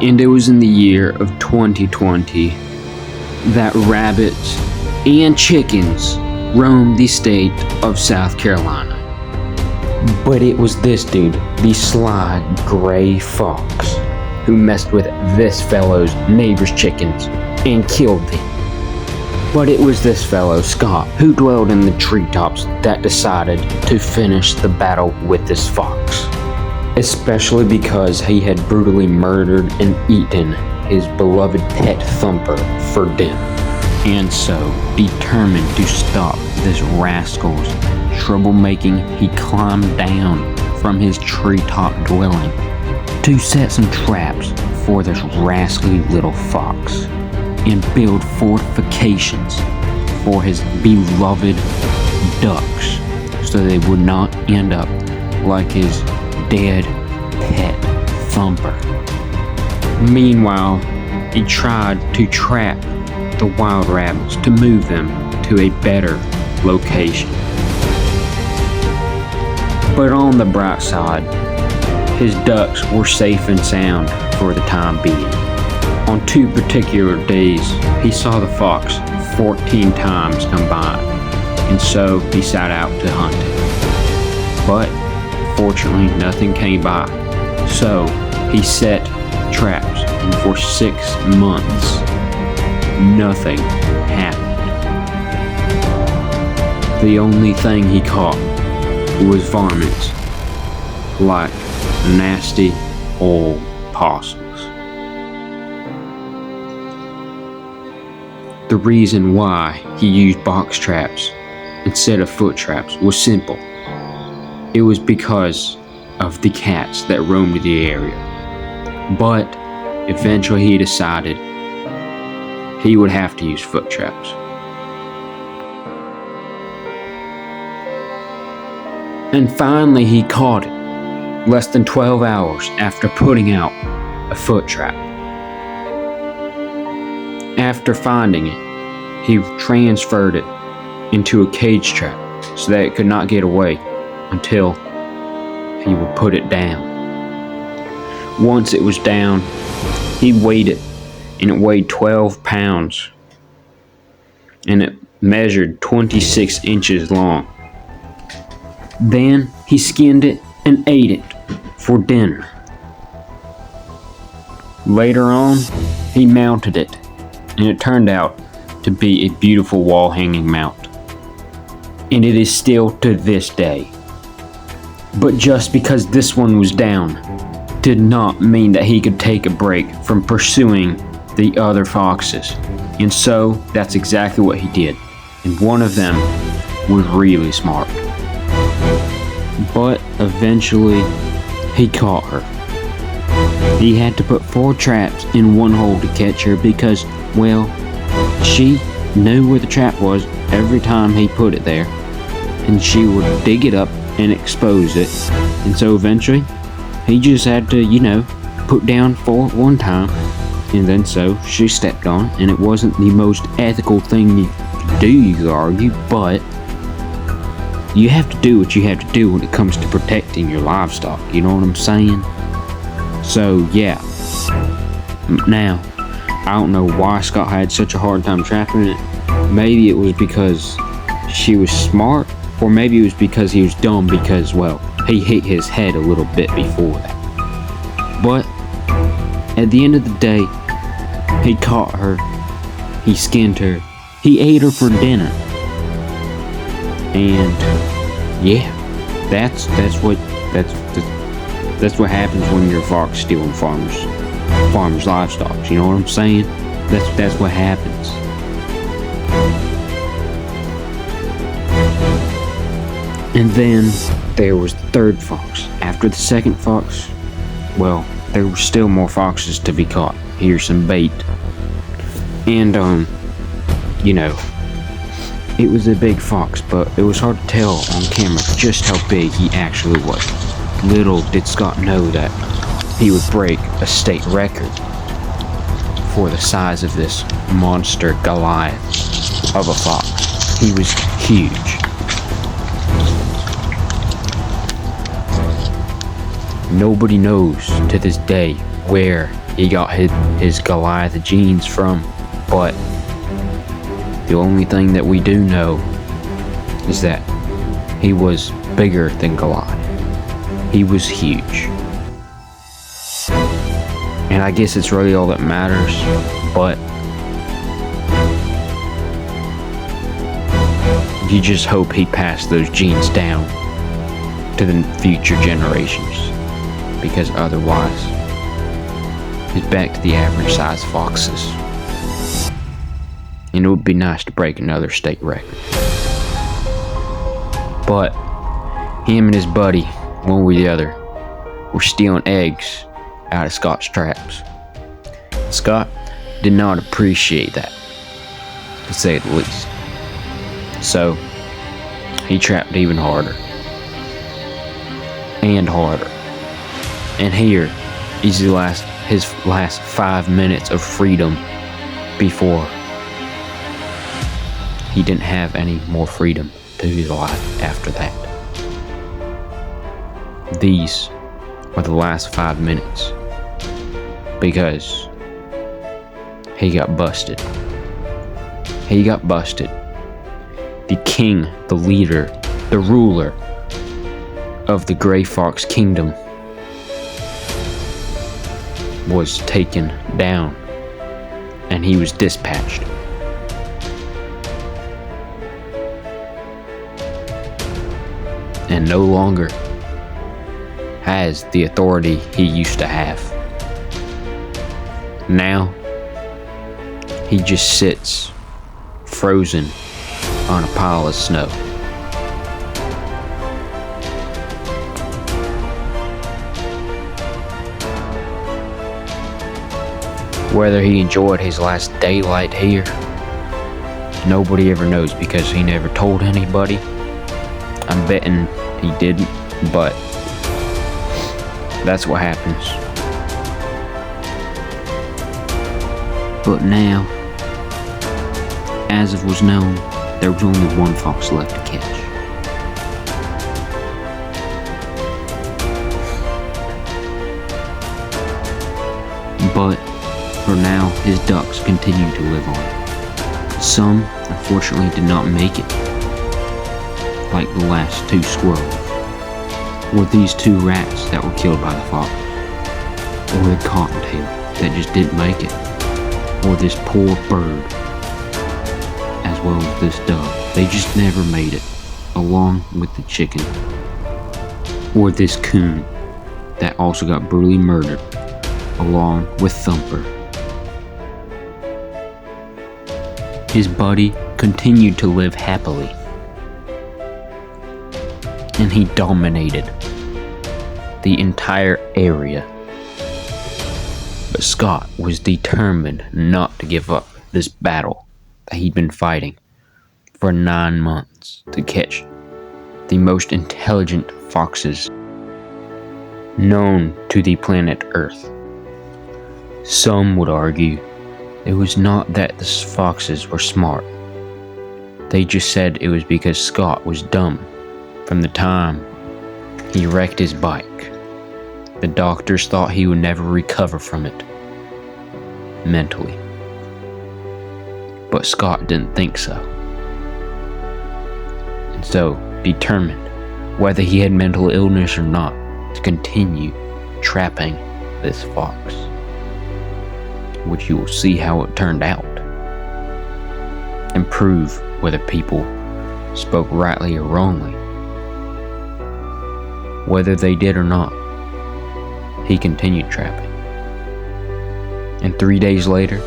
And it was in the year of 2020 that rabbits and chickens roamed the state of South Carolina. But it was this dude, the sly gray fox, who messed with this fellow's neighbor's chickens and killed them. But it was this fellow, Scott, who dwelled in the treetops, that decided to finish the battle with this fox. Especially because he had brutally murdered and eaten his beloved pet Thumper for dinner. And so, determined to stop this rascal's troublemaking, he climbed down from his treetop dwelling to set some traps for this rascally little fox and build fortifications for his beloved ducks so they would not end up like his dead pet Thumper. Meanwhile, he tried to trap the wild rabbits to move them to a better location. But on the bright side, his ducks were safe and sound for the time being. On 2 particular days, he saw the fox 14 times combined, and so he set out to hunt it. But fortunately, nothing came by, so he set traps, and for 6 months, nothing happened. The only thing he caught was varmints, like nasty old possums. The reason why he used box traps instead of foot traps was simple. It was because of the cats that roamed the area. But eventually he decided he would have to use foot traps. And finally he caught it, less than 12 hours after putting out a foot trap. After finding it, he transferred it into a cage trap so that it could not get away until he would put it down. Once it was down, he weighed it, and it weighed 12 pounds, and it measured 26 inches long. Then he skinned it and ate it for dinner. Later on, he mounted it, and it turned out to be a beautiful wall-hanging mount. And it is still to this day. But just because this one was down did not mean that he could take a break from pursuing the other foxes. And so that's exactly what he did. And one of them was really smart. But eventually he caught her. He had to put 4 traps in one hole to catch her because, well, she knew where the trap was every time he put it there, and she would dig it up and expose it. And so eventually he just had to, put down 4 at one time, and then so she stepped on it. And it wasn't the most ethical thing you could do, you could argue, but you have to do what you have to do when it comes to protecting your livestock, you know what I'm saying? So yeah. Now, I don't know why Scott had such a hard time trapping it. Maybe it was because she was smart, or maybe it was because he was dumb because, well, he hit his head a little bit before that. But at the end of the day, he caught her, he skinned her, he ate her for dinner. And yeah, that's what happens when you're a fox stealing farmers' livestock. You know what I'm saying? That's what happens. And then there was the third fox. After the second fox, well, there were still more foxes to be caught. Here's some bait. And it was a big fox, but it was hard to tell on camera just how big he actually was. Little did Scott know that he would break a state record for the size of this monster Goliath of a fox. He was huge. Nobody knows to this day where he got his Goliath genes from, but the only thing that we do know is that he was bigger than Goliath. He was huge. And I guess it's really all that matters, but you just hope he passed those genes down to the future generations, because otherwise it's back to the average size foxes. And it would be nice to break another state record. But him and his buddy, one way or the other, were stealing eggs out of Scott's traps. Scott did not appreciate that, to say the least. So he trapped even harder and harder. And here is his last 5 minutes of freedom before he didn't have any more freedom to his life after that. These are the last 5 minutes, because he got busted. He got busted. The king, the leader, the ruler of the Gray Fox Kingdom was taken down, and he was dispatched. And no longer has the authority he used to have. Now, he just sits frozen on a pile of snow. Whether he enjoyed his last daylight here, nobody ever knows, because he never told anybody. I'm betting he didn't, but that's what happens. But now, as it was known, there was only one fox left to catch. But for now, his ducks continued to live on. Some, unfortunately, did not make it, like the last 2 squirrels, or these 2 rats that were killed by the fox, or the cottontail that just didn't make it, or this poor bird, as well as this dove. They just never made it, along with the chicken, or this coon that also got brutally murdered, along with Thumper. His buddy continued to live happily, and he dominated the entire area. But Scott was determined not to give up this battle that he'd been fighting for 9 months to catch the most intelligent foxes known to the planet Earth. Some would argue it was not that the foxes were smart. They just said it was because Scott was dumb from the time he wrecked his bike. The doctors thought he would never recover from it mentally. But Scott didn't think so. And so, determined, whether he had mental illness or not, to continue trapping this fox. Which you will see how it turned out, and prove whether people spoke rightly or wrongly. Whether they did or not, he continued trapping. And 3 days later,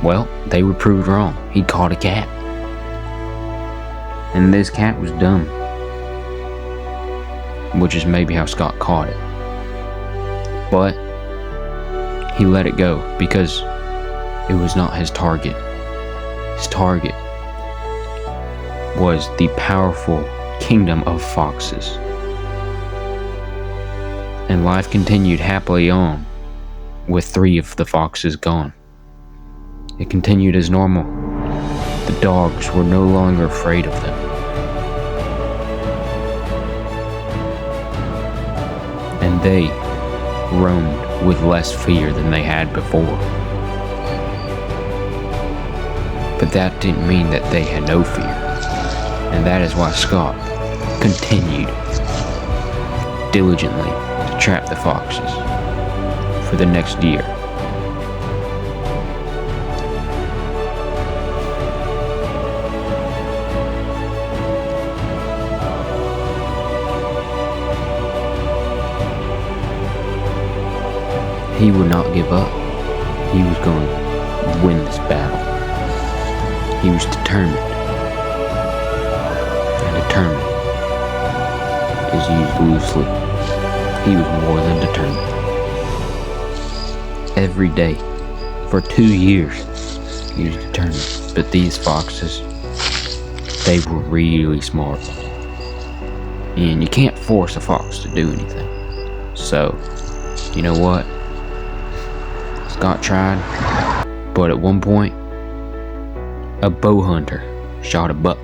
well, they were proved wrong. He caught a cat. And this cat was dumb, which is maybe how Scott caught it. But he let it go because it was not his target. His target was the powerful kingdom of foxes. And life continued happily on with 3 of the foxes gone. It continued as normal. The dogs were no longer afraid of them. And they roamed with less fear than they had before. But that didn't mean that they had no fear, and that is why Scott continued diligently to trap the foxes for the next year. He would not give up. He was going to win this battle. He was determined. And determined is used loosely. He was more than determined. Every day, for 2 years, he was determined. But these foxes, they were really smart. And you can't force a fox to do anything. So, you know what? Scott tried, but at one point, a bow hunter shot a buck.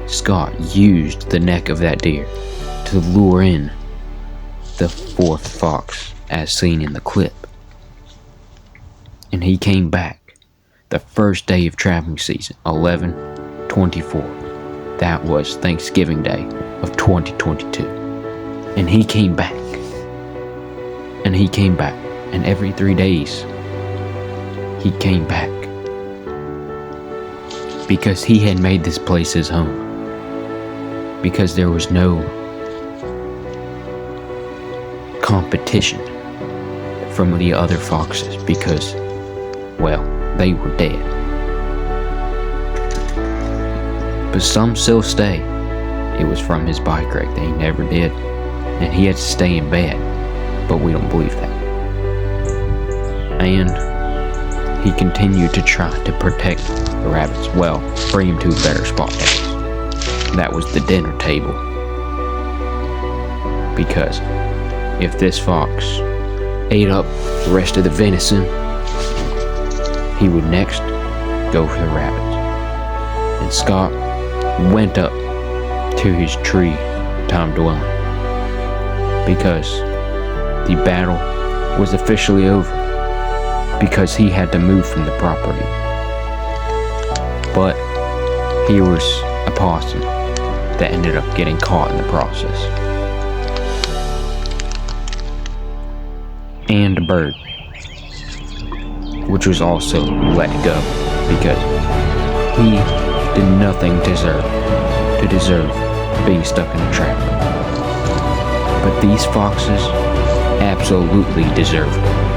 Scott used the neck of that deer to lure in the 4th fox as seen in the clip. And he came back the first day of trapping season, 11/24. That was Thanksgiving Day of 2022. And he came back. And he came back. And every 3 days, he came back. Because he had made this place his home. Because there was no competition from the other foxes. Because, well, they were dead. But some still stay. It was from his bike wreck that he never did. And he had to stay in bed. But we don't believe that. And he continued to try to protect the rabbits. Well, bring him to a better spot. That was the dinner table. Because if this fox ate up the rest of the venison, he would next go for the rabbits. And Scott went up to his tree time dwelling. Because the battle was officially over. Because he had to move from the property. But here was a possum that ended up getting caught in the process. And a bird, which was also let go because he did nothing to deserve being stuck in a trap. But these foxes absolutely deserved it.